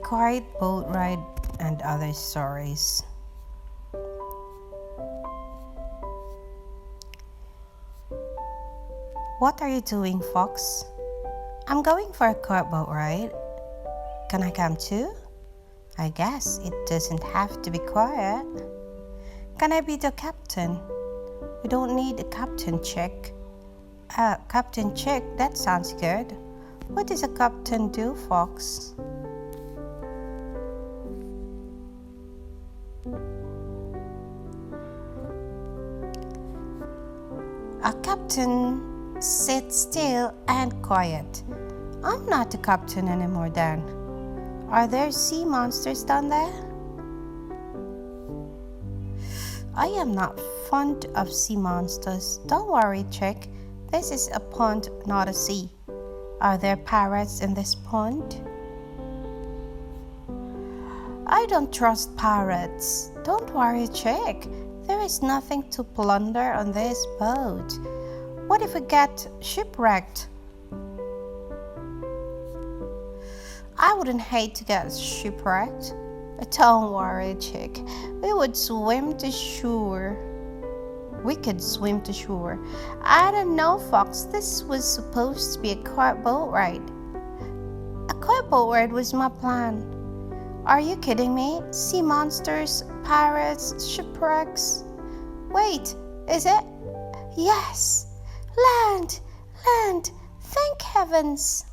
quiet boat ride, and other stories. What are you doing, Fox? I'm going for a quiet boat ride. Can I come too? I guess it doesn't have to be quiet. Can I be the captain? We don't need a captain chick. Captain chick, that sounds good. What does a captain do, Fox? A captain sits still and quiet. I'm not the captain anymore then. Are there sea monsters down there? I am not fond of sea monsters. Don't worry, chick. This is a pond, not a sea. Are there pirates in this pond? I don't trust pirates. Don't worry, chick. There is nothing to plunder on this boat. What if we get shipwrecked? I wouldn't hate to get shipwrecked. Don't worry, chick. We would swim to shore. We could swim to shore. I don't know, Fox. This was supposed to be a quiet boat ride. A quiet boat ride was my plan. Are you kidding me? Sea monsters, pirates, shipwrecks. Wait, is it? Yes! Land! Land! Thank heavens!